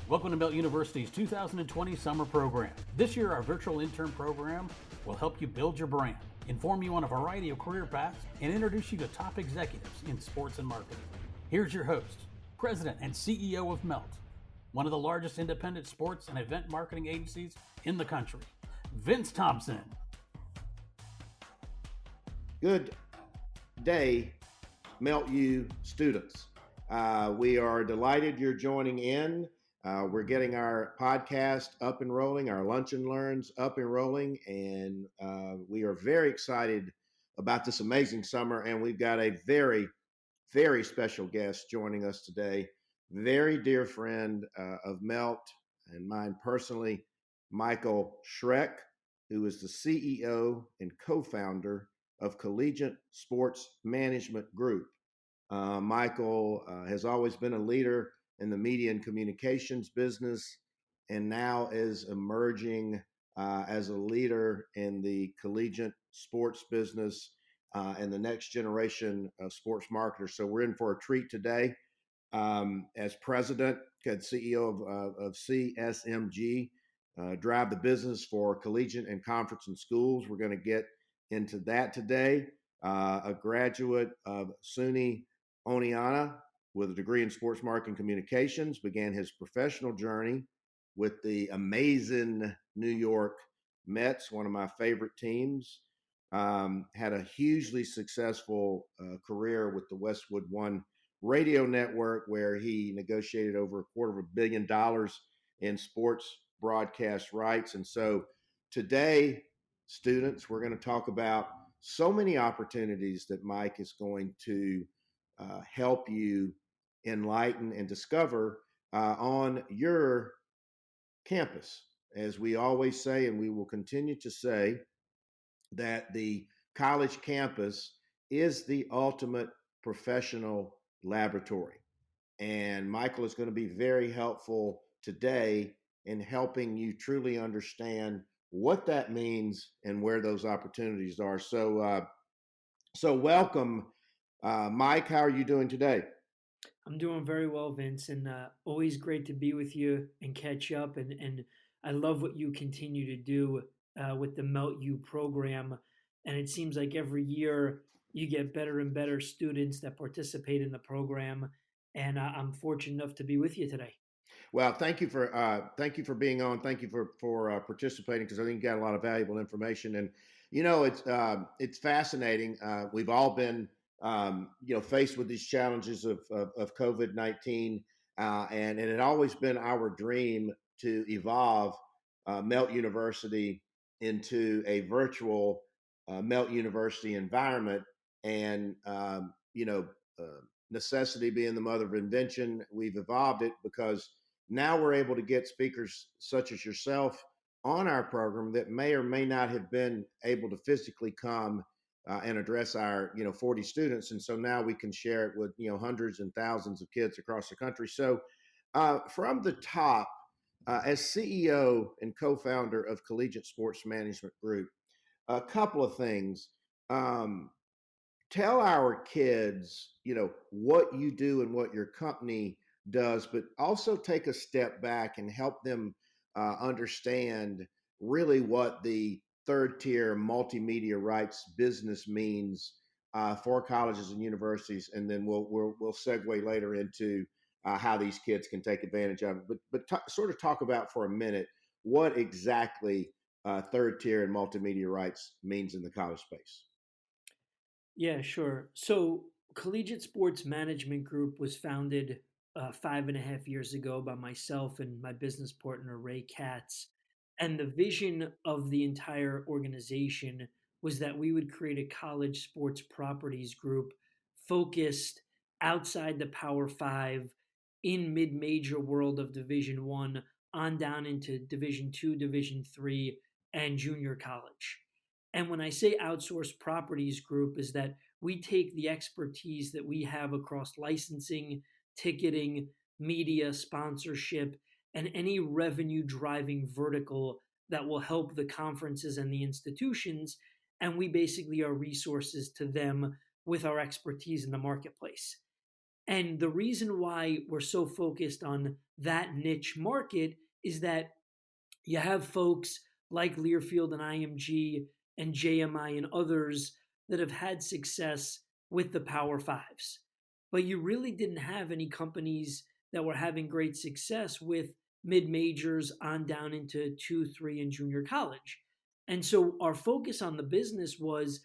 Welcome to Melt University's 2020 summer program. This year, our virtual intern program will help you build your brand, inform you on a variety of career paths, and introduce you to top executives in sports and marketing. Here's your host, President and CEO of Melt, one of the largest independent sports and event marketing agencies in the country, Vince Thompson. Good day, Melt U students. We are delighted you're joining in. We're getting our podcast up and rolling, our Lunch and Learns up and rolling, and we are very excited about this amazing summer. And we've got a very, very special guest joining us today. Very dear friend of Melt and mine personally, Michael Schreck, who is the CEO and co-founder of Collegiate Sports Management Group. Michael has always been a leader in the media and communications business, and now is emerging as a leader in the collegiate sports business and the next generation of sports marketers. So we're in for a treat today. As president and CEO of CSMG, drive the business for collegiate and conference and schools. We're going to get into that today. A graduate of SUNY Oneonta with a degree in sports marketing communications, began his professional journey with the amazing New York Mets, one of my favorite teams. Had a hugely successful career with the Westwood One radio network, where he negotiated over $250 million in sports broadcast rights. And so today, students, we're going to talk about so many opportunities that Mike is going to help you enlighten and discover on your campus. As we always say, and we will continue to say, that the college campus is the ultimate professional laboratory. And Michael is going to be very helpful today in helping you truly understand what that means and where those opportunities are. So welcome, Mike. How are you doing today? I'm doing very well, Vince, and always great to be with you and catch up. And I love what you continue to do with the Melt U program. And it seems like every year you get better and better students that participate in the program. And I'm fortunate enough to be with you today. Well, thank you for being on. Thank you for participating, because I think you got a lot of valuable information. And you know, it's fascinating. We've all been faced with these challenges of COVID-19, and it had always been our dream to evolve Melt University into a virtual Melt University environment. And necessity being the mother of invention, we've evolved it, because now we're able to get speakers such as yourself on our program that may or may not have been able to physically come and address our 40 students. And so now we can share it with hundreds and thousands of kids across the country. So from the top, as CEO and co-founder of Collegiate Sports Management Group, a couple of things. Tell our kids what you do and what your company does, but also take a step back and help them understand really what the third tier multimedia rights business means for colleges and universities, and then we'll segue later into how these kids can take advantage of it. But sort of talk about for a minute what exactly third tier and multimedia rights means in the college space. Yeah, sure. So Collegiate Sports Management Group was founded 5.5 years ago by myself and my business partner, Ray Katz. And the vision of the entire organization was that we would create a college sports properties group focused outside the Power Five, in mid-major world of Division I, on down into Division II, Division III, and junior college. And when I say outsourced properties group, is that we take the expertise that we have across licensing, ticketing, media, sponsorship, and any revenue driving vertical that will help the conferences and the institutions. And we basically are resources to them with our expertise in the marketplace. And the reason why we're so focused on that niche market is that you have folks like Learfield and IMG and JMI and others that have had success with the Power Fives. But you really didn't have any companies that were having great success with mid majors on down into 2, 3, and junior college. And so our focus on the business was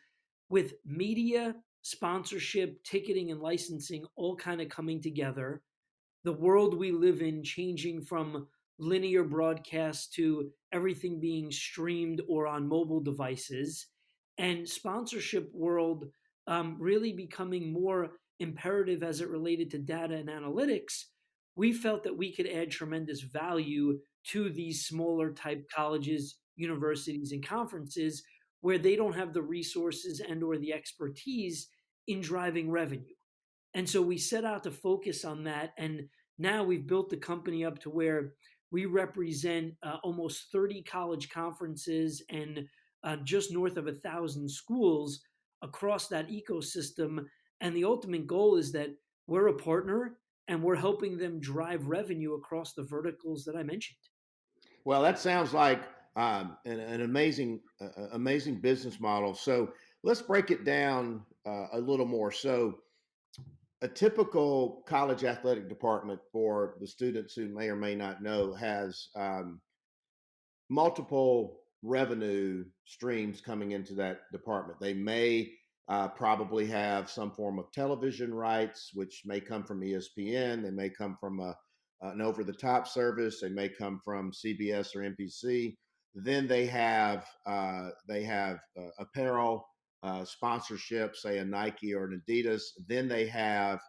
with media, sponsorship, ticketing, and licensing all kind of coming together, the world we live in changing from linear broadcast to everything being streamed or on mobile devices, and sponsorship world really becoming more imperative as it related to data and analytics. We felt that we could add tremendous value to these smaller type colleges, universities, and conferences where they don't have the resources and or the expertise in driving revenue. And so we set out to focus on that. And now we've built the company up to where we represent almost 30 college conferences and just north of 1,000 schools across that ecosystem. And the ultimate goal is that we're a partner and we're helping them drive revenue across the verticals that I mentioned. Well, that sounds like an amazing business model. So let's break it down a little more. So a typical college athletic department, for the students who may or may not know, has multiple revenue streams coming into that department. They may probably have some form of television rights, which may come from ESPN. They may come from an over-the-top service. They may come from CBS or NBC. Then they have apparel sponsorship, say a Nike or an Adidas. Then they have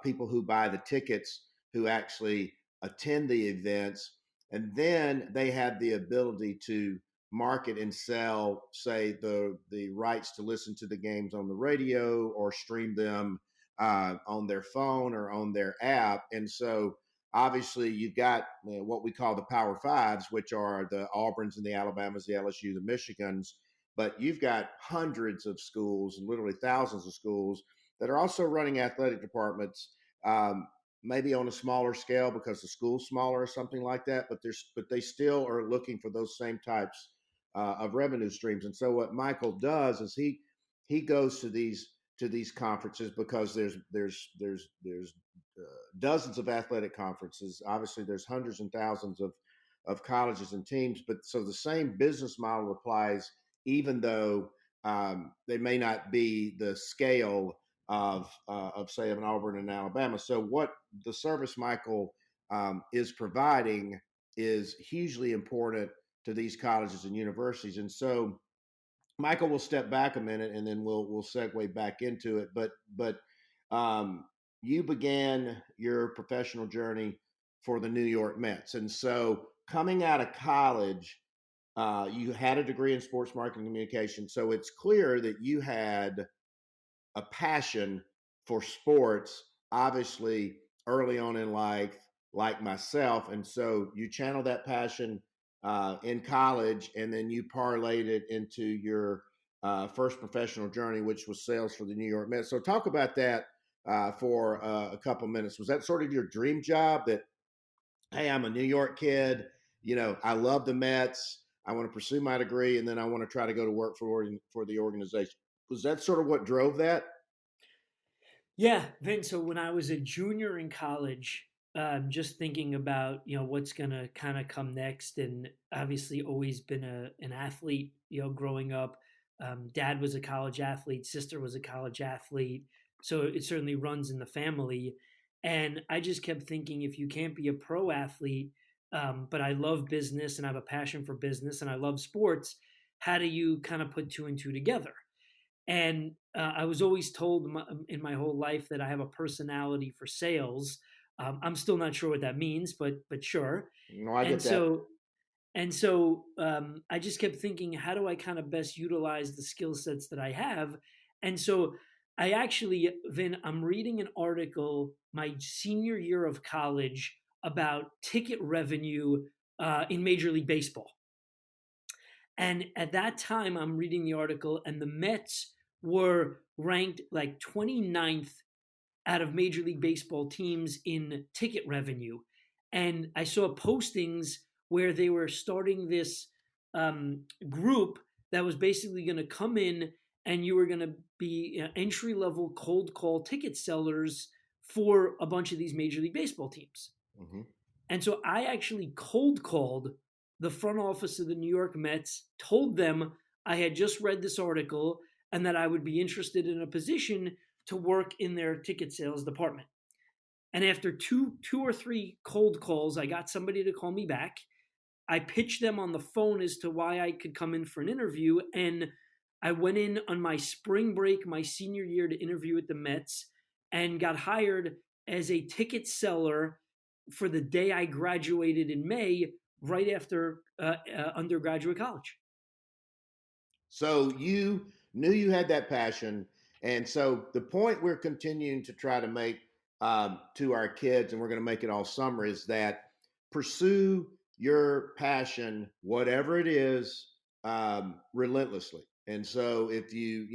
people who buy the tickets, who actually attend the events, and then they have the ability to market and sell, say, the rights to listen to the games on the radio or stream them on their phone or on their app. And so obviously you've got what we call the Power Fives, which are the Auburns and the Alabamas, the LSU, the Michigans. But you've got hundreds of schools and literally thousands of schools that are also running athletic departments. Maybe on a smaller scale because the school's smaller or something like that, but they still are looking for those same types of revenue streams. And so what Michael does is he goes to these conferences because there's dozens of athletic conferences. Obviously, there's hundreds and thousands of colleges and teams, but so the same business model applies, even though they may not be the scale of say of an Auburn and Alabama. So what the service Michael is providing is hugely important to these colleges and universities. And so Michael will step back a minute, and then we'll segue back into it. But you began your professional journey for the New York Mets, and so coming out of college, you had a degree in sports marketing and communication. So it's clear that you had a passion for sports, obviously early on in life, like myself. And so you channeled that passion in college, and then you parlayed it into your first professional journey, which was sales for the New York Mets. So talk about that for a couple minutes. Was that sort of your dream job that, hey, I'm a New York kid, I love the Mets, I want to pursue my degree, and then I want to try to go to work for the organization? Was that sort of what drove that? Yeah, Vince. So when I was a junior in college, just thinking about what's gonna kind of come next, and obviously always been an athlete. Growing up, dad was a college athlete, sister was a college athlete, so it certainly runs in the family. And I just kept thinking, if you can't be a pro athlete, but I love business and I have a passion for business and I love sports, how do you kind of put two and two together? And I was always told in my whole life that I have a personality for sales. I'm still not sure what that means, but sure. No, I And get that. so and so I just kept thinking, how do I kind of best utilize the skill sets that I have? And so I actually, Vin, I'm reading an article my senior year of college about ticket revenue in Major League Baseball. And at that time, I'm reading the article, and the Mets were ranked like 29th out of Major League Baseball teams in ticket revenue. And I saw postings where they were starting this group that was basically going to come in and you were going to be entry level cold call ticket sellers for a bunch of these Major League Baseball teams. Mm-hmm. And so I actually cold called the front office of the New York Mets, told them I had just read this article and that I would be interested in a position to work in their ticket sales department. And after two or three cold calls, I got somebody to call me back. I pitched them on the phone as to why I could come in for an interview. And I went in on my spring break, my senior year, to interview with the Mets and got hired as a ticket seller for the day I graduated in May, right after undergraduate college. So you knew you had that passion. And so the point we're continuing to try to make to our kids, and we're going to make it all summer, is that pursue your passion, whatever it is, relentlessly. And so if you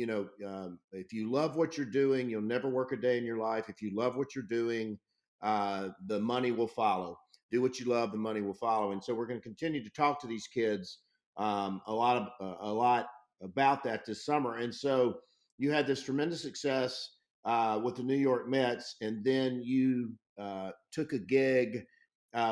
love what you're doing, you'll never work a day in your life. If you love what you're doing, the money will follow. Do what you love, the money will follow. And so we're going to continue to talk to these kids a lot about that this summer. And so you had this tremendous success with the New York Mets, and then you took a gig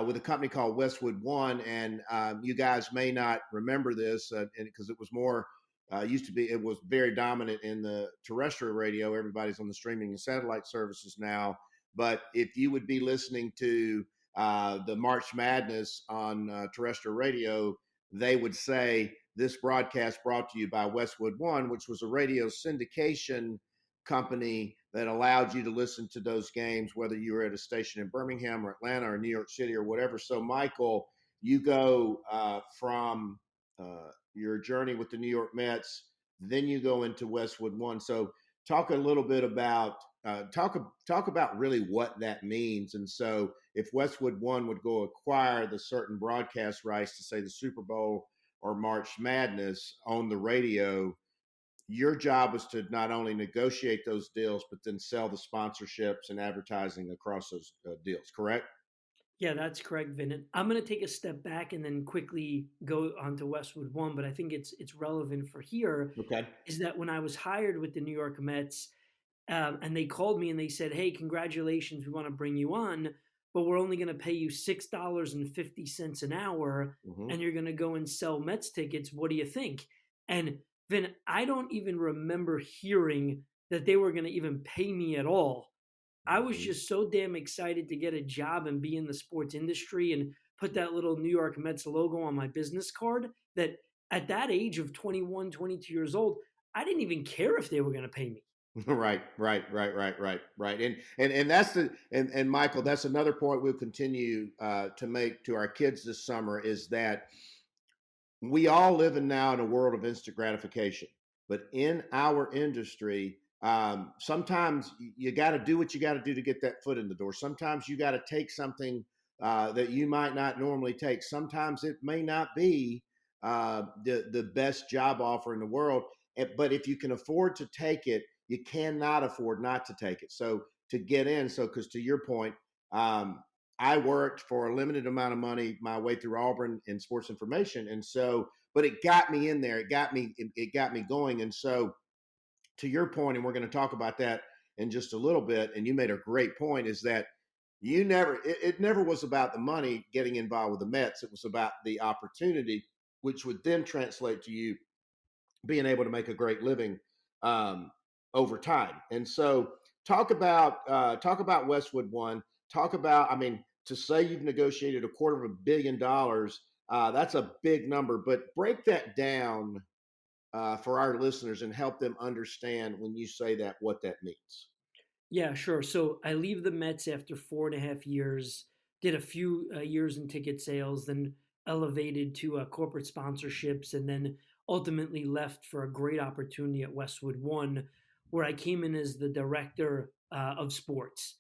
with a company called Westwood One. And you guys may not remember this because it was more it was very dominant in the terrestrial radio. Everybody's on the streaming and satellite services now. But if you would be listening to the March Madness on terrestrial radio, they would say, this broadcast brought to you by Westwood One, which was a radio syndication company that allowed you to listen to those games, whether you were at a station in Birmingham or Atlanta or New York City or whatever. So, Michael, you go from your journey with the New York Mets, then you go into Westwood One. So, talk a little bit about talk about really what that means. And so, if Westwood One would go acquire the certain broadcast rights to, say, the Super Bowl or March Madness on the radio, your job was to not only negotiate those deals, but then sell the sponsorships and advertising across those deals, correct? Yeah, that's correct, Vin. And I'm going to take a step back and then quickly go on to Westwood One, but I think it's relevant for here. Okay. Is that when I was hired with the New York Mets, and they called me and they said, "Hey, congratulations, we want to bring you on, but we're only going to pay you $6.50 an hour, Mm-hmm. and you're going to go and sell Mets tickets. What do you think?" And Vin, I don't even remember hearing that they were going to even pay me at all. I was just so damn excited to get a job and be in the sports industry and put that little New York Mets logo on my business card that at that age of 21, 22 years old, I didn't even care if they were going to pay me. Right. And that's and Michael, that's another point we'll continue to make to our kids this summer, is that we all live now in a world of instant gratification, but in our industry, sometimes you got to do what you got to do to get that foot in the door. Sometimes you got to take something that you might not normally take. Sometimes it may not be the best job offer in the world, but if you can afford to take it, you cannot afford not to take it. So to get in, because to your point, I worked for a limited amount of money my way through Auburn in sports information, and so, but it got me in there. It got me going, and so to your point, and we're going to talk about that in just a little bit. And you made a great point: is that it never was about the money getting involved with the Mets. It was about the opportunity, which would then translate to you being able to make a great living over time. And so, talk about Westwood One. Talk about, I mean, to say you've negotiated $250 million, that's a big number. But break that down for our listeners and help them understand when you say that, what that means. Yeah, sure. So I leave the Mets after 4.5 years, did a few years in ticket sales, then elevated to corporate sponsorships, and then ultimately left for a great opportunity at Westwood One, where I came in as the director of sports.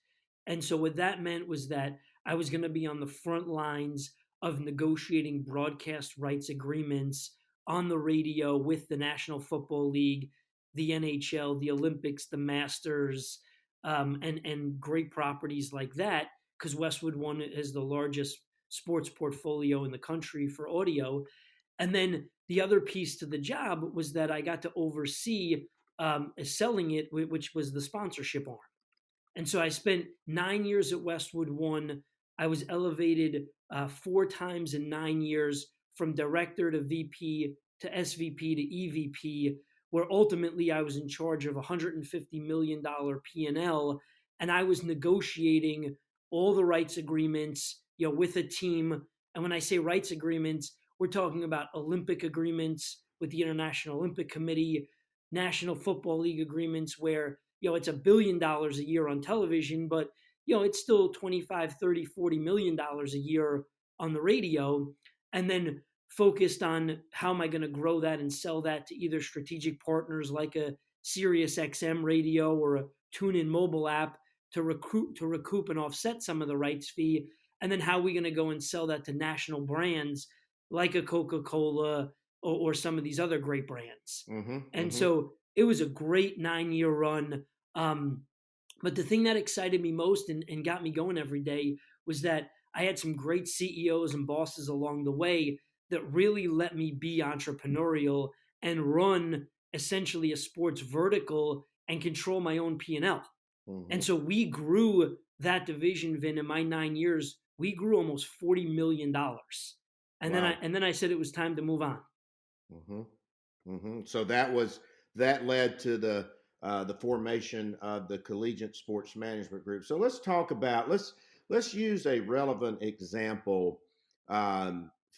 And so what that meant was that I was going to be on the front lines of negotiating broadcast rights agreements on the radio with the National Football League, the NHL, the Olympics, the Masters, and great properties like that, because Westwood One is the largest sports portfolio in the country for audio. And then the other piece to the job was that I got to oversee selling it, which was the sponsorship arm. And so I spent 9 years at Westwood One. I was elevated 4 times in 9 years, from director to VP to SVP to EVP, where ultimately I was in charge of $150 million P&L, and I was negotiating all the rights agreements, with a team. And when I say rights agreements, we're talking about Olympic agreements with the International Olympic Committee, National Football League agreements where it's $1 billion a year on television, but it's still 25, 30, $40 million a year on the radio. And then focused on how am I going to grow that and sell that to either strategic partners like a Sirius XM radio or a TuneIn mobile app to recoup and offset some of the rights fee. And then how are we going to go and sell that to national brands like a Coca-Cola or some of these other great brands. Mm-hmm, And mm-hmm. so it was a great 9-year run. But the thing that excited me most and got me going every day was that I had some great CEOs and bosses along the way that really let me be entrepreneurial and run essentially a sports vertical and control my own P&L. Mm-hmm. And so we grew that division, Vin, in my 9 years. We grew almost $40 million. And Wow. then I said it was time to move on. Mm-hmm. Mm-hmm. So that led to the formation of the Collegiate Sports Management Group. So let's talk about let's use a relevant example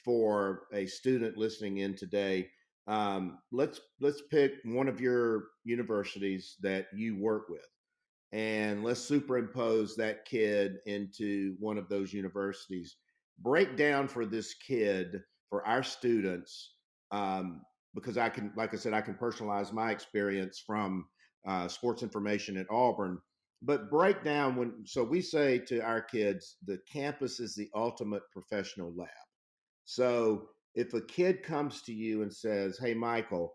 for a student listening in today. Let's pick one of your universities that you work with, and let's superimpose that kid into one of those universities. Break down for this kid, for our students, because I can, like I said, I can personalize my experience from sports information at Auburn. But break down so we say to our kids, the campus is the ultimate professional lab. So if a kid comes to you and says, "Hey, Michael,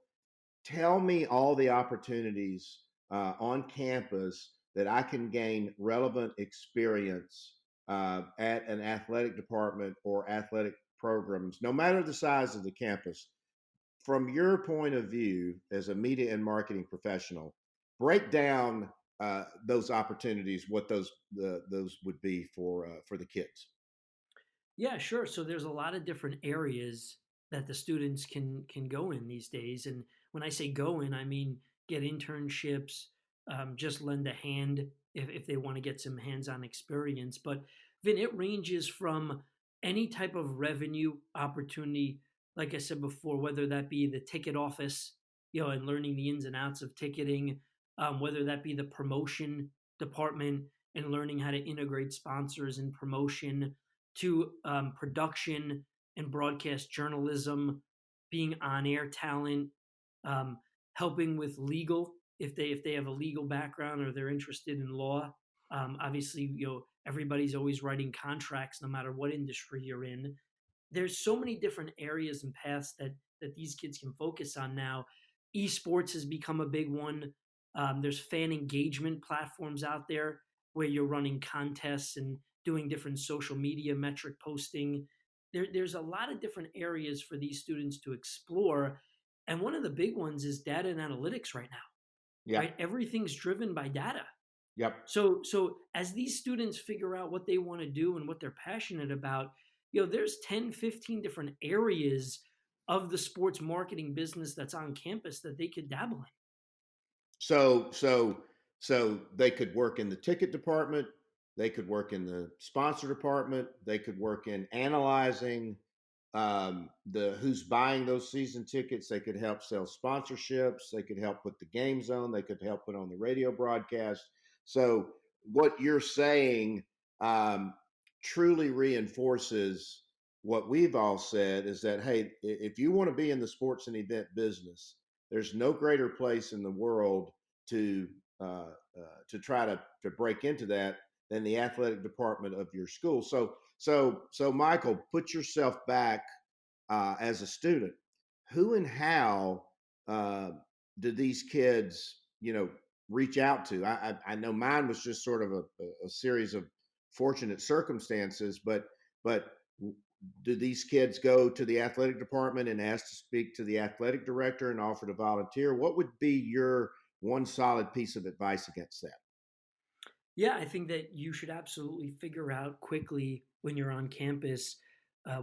tell me all the opportunities on campus that I can gain relevant experience at an athletic department or athletic programs, no matter the size of the campus." From your point of view as a media and marketing professional, break down those opportunities, what those would be for the kids. Yeah, sure. So there's a lot of different areas that the students can go in these days. And when I say go in, I mean get internships, just lend a hand if they want to get some hands-on experience. But Vin, it ranges from any type of revenue opportunity, like I said before, whether that be the ticket office, and learning the ins and outs of ticketing, whether that be the promotion department and learning how to integrate sponsors and promotion, to production and broadcast journalism, being on air talent, um, helping with legal if they have a legal background or they're interested in law. Obviously, everybody's always writing contracts, no matter what industry you're in. There's so many different areas and paths that these kids can focus on now. Esports has become a big one. There's fan engagement platforms out there where you're running contests and doing different social media metric posting. There's a lot of different areas for these students to explore. And one of the big ones is data and analytics right now, Yeah. right? Everything's driven by data. Yep. So as these students figure out what they want to do and what they're passionate about, there's 10, 15 different areas of the sports marketing business that's on campus that they could dabble in. So they could work in the ticket department, they could work in the sponsor department, they could work in analyzing the who's buying those season tickets. They could help sell sponsorships. They could help put the games on. They could help put on the radio broadcast. So what you're saying truly reinforces what we've all said, is that, hey, if you want to be in the sports and event business, there's no greater place in the world to try to break into that than the athletic department of your school. So Michael, put yourself back as a student. Who and how did these kids, reach out to? I know mine was just sort of a series of fortunate circumstances, but do these kids go to the athletic department and ask to speak to the athletic director and offer to volunteer? What would be your one solid piece of advice against that? Yeah, I think that you should absolutely figure out quickly when you're on campus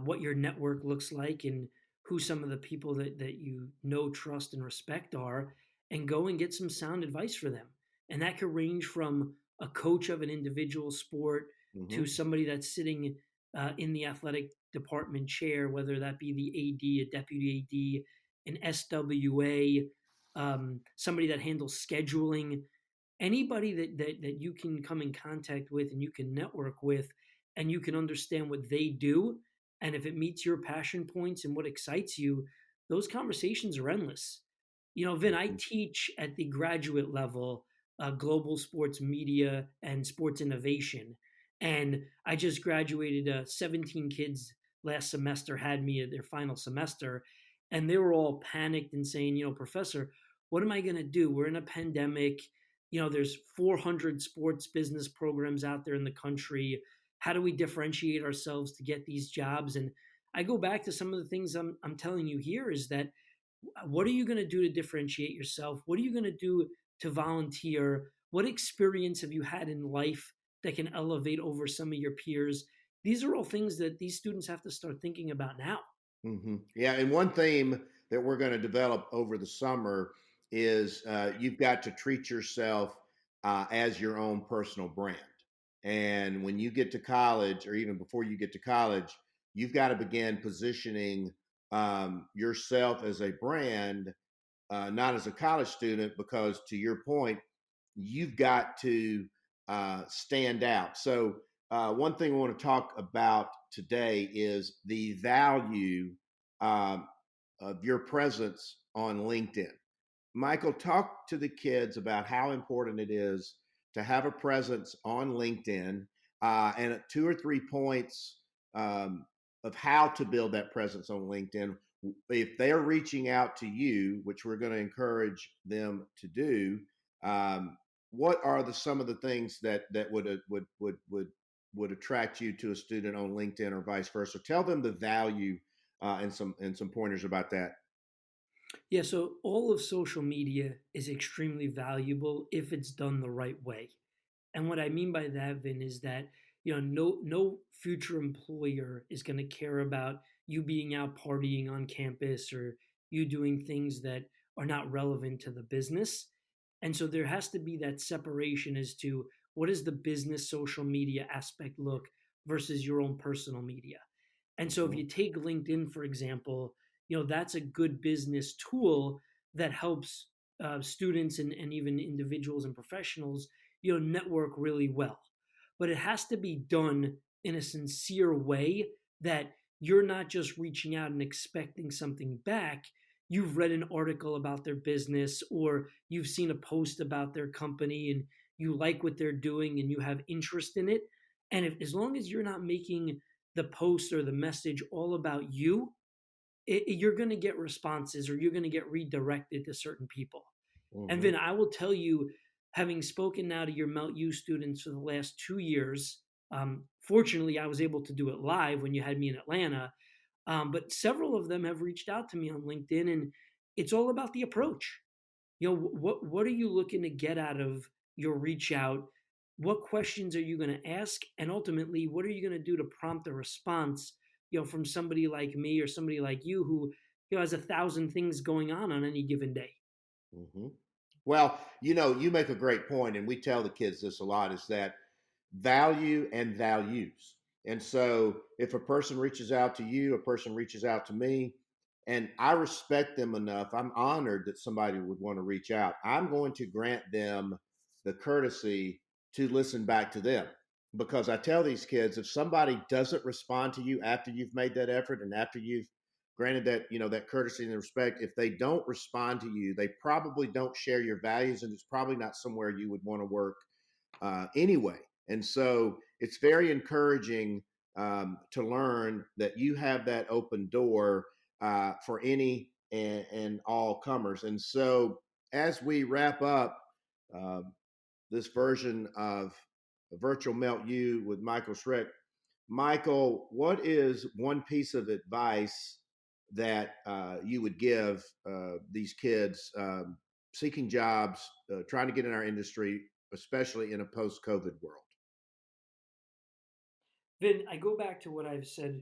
what your network looks like and who some of the people that you know, trust, and respect are, and go and get some sound advice for them. And that could range from a coach of an individual sport Mm-hmm. to somebody that's sitting in the athletic department chair, whether that be the AD, a deputy AD, an SWA, somebody that handles scheduling, anybody that you can come in contact with and you can network with and you can understand what they do, and if it meets your passion points and what excites you, those conversations are endless. Vin, I Mm-hmm. teach at the graduate level global sports media and sports innovation, and I just graduated 17 kids last semester had me at their final semester, and they were all panicked and saying, professor, what am I going to do? We're in a pandemic. There's 400 sports business programs out there in the country. How do we differentiate ourselves to get these jobs? And I go back to some of the things I'm telling you here is that what are you going to do to differentiate yourself? What are you going to do to volunteer? What experience have you had in life that can elevate over some of your peers? These are all things that these students have to start thinking about now. Mm-hmm. Yeah, and one theme that we're going to develop over the summer is you've got to treat yourself as your own personal brand. And when you get to college, or even before you get to college, you've got to begin positioning yourself as a brand, not as a college student, because to your point, you've got to stand out. So, one thing I want to talk about today is the value um, of your presence on LinkedIn. Michael, talk to the kids about how important it is to have a presence on LinkedIn, and two or three points um, of how to build that presence on LinkedIn. If they're reaching out to you, which we're going to encourage them to do, um, what are some of the things that would attract you to a student on LinkedIn or vice versa? Tell them the value and some pointers about that. Yeah, so all of social media is extremely valuable if it's done the right way. And what I mean by that, Vin, is that no future employer is going to care about you being out partying on campus or you doing things that are not relevant to the business. And so there has to be that separation as to what does the business social media aspect look versus your own personal media. And so if Mhm. you take LinkedIn, for example, that's a good business tool that helps students and even individuals and professionals, network really well. But it has to be done in a sincere way that you're not just reaching out and expecting something back. You've read an article about their business or you've seen a post about their company and you like what they're doing and you have interest in it. And as long as you're not making the post or the message all about you, you're going to get responses or you're going to get redirected to certain people. And Mhm. Vin, I will tell you, having spoken now to your Melt U students for the last 2 years, fortunately, I was able to do it live when you had me in Atlanta. But several of them have reached out to me on LinkedIn, and it's all about the approach. What are you looking to get out of your reach out? What questions are you going to ask? And ultimately, what are you going to do to prompt a response, from somebody like me or somebody like you who, has 1,000 things going on any given day? Hmm. Well, you make a great point, and we tell the kids this a lot: is that value and values. And so, if a person reaches out to you, a person reaches out to me, and I respect them enough, I'm honored that somebody would want to reach out. I'm going to grant them the courtesy to listen back to them. Because I tell these kids, if somebody doesn't respond to you after you've made that effort and after you've granted that that courtesy and respect, if they don't respond to you, they probably don't share your values, and it's probably not somewhere you would want to work anyway. And so it's very encouraging to learn that you have that open door for any and all comers. And so as we wrap up, this version of Virtual Melt U with Michael Schreck. Michael, what is one piece of advice that you would give these kids seeking jobs, trying to get in our industry, especially in a post-COVID world? Vin, I go back to what I've said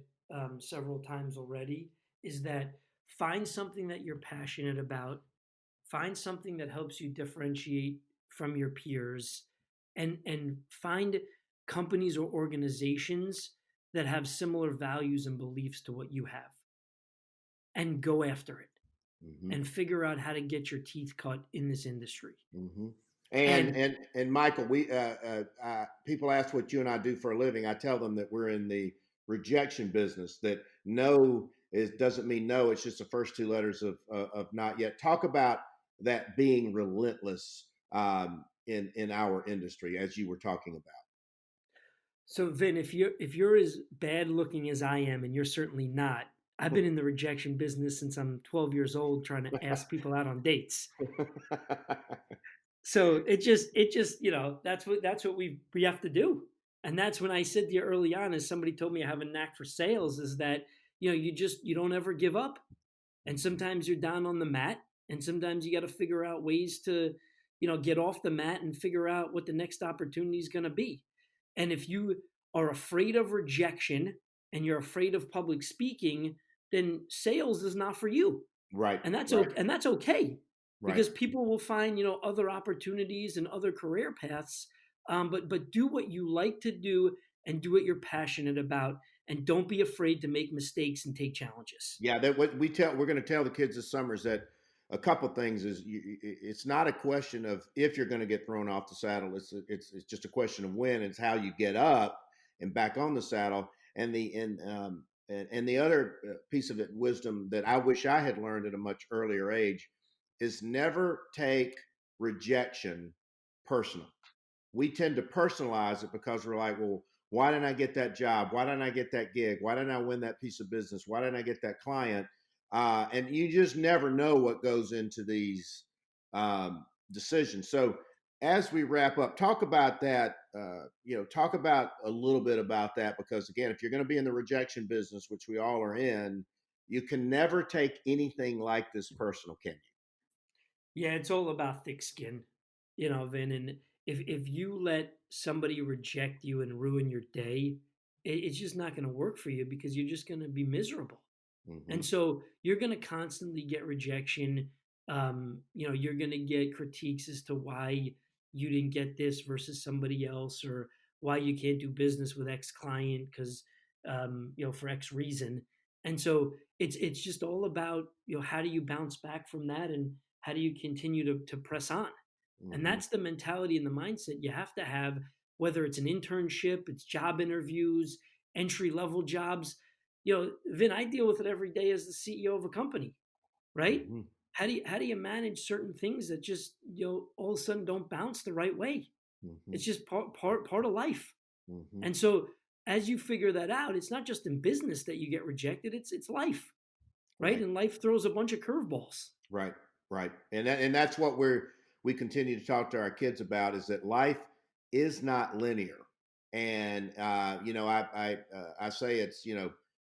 several times already, is that find something that you're passionate about, find something that helps you differentiate from your peers, and find companies or organizations that have similar values and beliefs to what you have, and go after it Mm-hmm. and figure out how to get your teeth cut in this industry. Mm-hmm. And And Michael, we people ask what you and I do for a living. I tell them that we're in the rejection business. That no is doesn't mean no. It's just the first two letters of not yet. Talk about that being relentless in our industry, as you were talking about. so Vin, if you're as bad looking as I am, and you're certainly not, I've been in the rejection business since I'm 12 years old trying to ask people out on dates. So it just that's what we have to do. And that's when I said to you early on, as somebody told me I have a knack for sales, is that you don't ever give up. And sometimes you're down on the mat, and sometimes you got to figure out ways to get off the mat and figure out what the next opportunity is going to be. And if you are afraid of rejection and you're afraid of public speaking, then sales is not for you. Right, And that's right, okay, and that's okay, right. because people will find other opportunities and other career paths. But do what you like to do, and do what you're passionate about, and don't be afraid to make mistakes and take challenges. Yeah, that what we're going to tell the kids this summer is that a couple things is it's not a question of if you're going to get thrown off the saddle. It's just a question of when. It's how you get up and back on the saddle. And the other piece of it, wisdom that I wish I had learned at a much earlier age, is never take rejection personal. We tend to personalize it because we're like, well, why didn't I get that job? Why didn't I get that gig? Why didn't I win that piece of business? Why didn't I get that client? And you just never know what goes into these decisions. So as we wrap up, talk about that. Talk about a little bit about that, because again, if you're going to be in the rejection business, which we all are in, you can never take anything like this personal, can you? Yeah, it's all about thick skin, Vin. And if you let somebody reject you and ruin your day, it's just not going to work for you, because you're just going to be miserable. Mm-hmm. And so you're going to constantly get rejection. You're going to get critiques as to why you didn't get this versus somebody else, or why you can't do business with X client because, for X reason. And so it's just all about, how do you bounce back from that, and how do you continue to press on? And Mm-hmm. that's the mentality and the mindset you have to have, whether it's an internship, it's job interviews, entry level jobs. Vin, I deal with it every day as the CEO of a company, right? Mm-hmm. How do you manage certain things that just all of a sudden don't bounce the right way? Mm-hmm. It's just part of life. Mm-hmm. And so as you figure that out, it's not just in business that you get rejected, it's life, right? Right. And life throws a bunch of curveballs. Right, right, and that's what we continue to talk to our kids about, is that life is not linear, and I say it's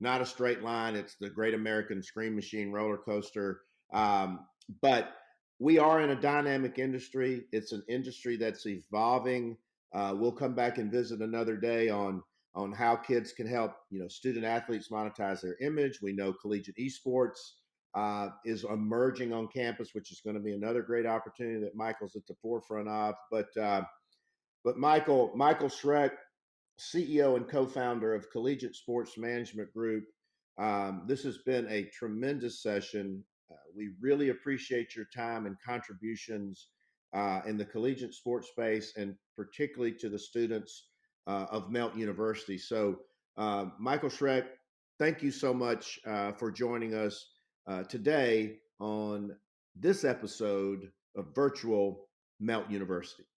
not a straight line. It's the Great American Scream Machine roller coaster, but we are in a dynamic industry. It's an industry that's evolving. We'll come back and visit another day on how kids can help student athletes monetize their image. We know collegiate esports is emerging on campus, which is going to be another great opportunity that Michael's at the forefront of. But Michael Schreck, CEO and co-founder of Collegiate Sports Management Group, this has been a tremendous session. We really appreciate your time and contributions in the collegiate sports space, and particularly to the students of Melt University. So, Michael Schreck, thank you so much for joining us today on this episode of Virtual Melt University.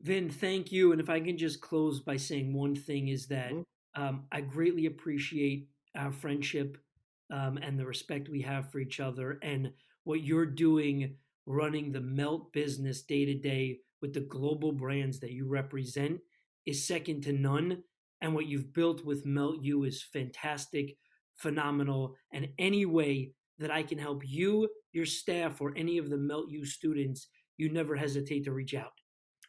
Vin, thank you. And if I can just close by saying one thing, is that Mm-hmm. I greatly appreciate our friendship, and the respect we have for each other, and what you're doing running the Melt business day to day with the global brands that you represent is second to none. And what you've built with Melt U is fantastic, phenomenal. And any way that I can help you, your staff, or any of the Melt U students, you never hesitate to reach out.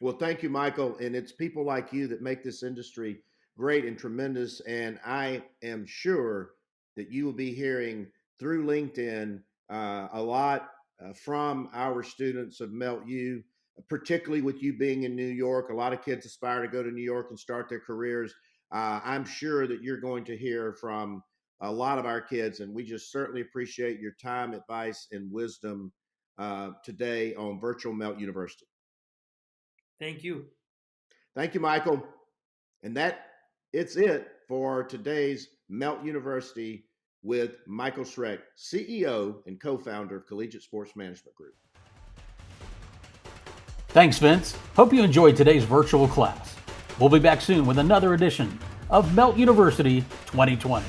Well, thank you, Michael. And it's people like you that make this industry great and tremendous. And I am sure that you will be hearing through LinkedIn a lot from our students of Melt U, particularly with you being in New York. A lot of kids aspire to go to New York and start their careers. I'm sure that you're going to hear from a lot of our kids, and we just certainly appreciate your time, advice, and wisdom today on Virtual Melt University. Thank you. Thank you, Michael. And it's it for today's Melt University with Michael Schreck, CEO and co-founder of Collegiate Sports Management Group. Thanks, Vince. Hope you enjoyed today's virtual class. We'll be back soon with another edition of Melt University 2020.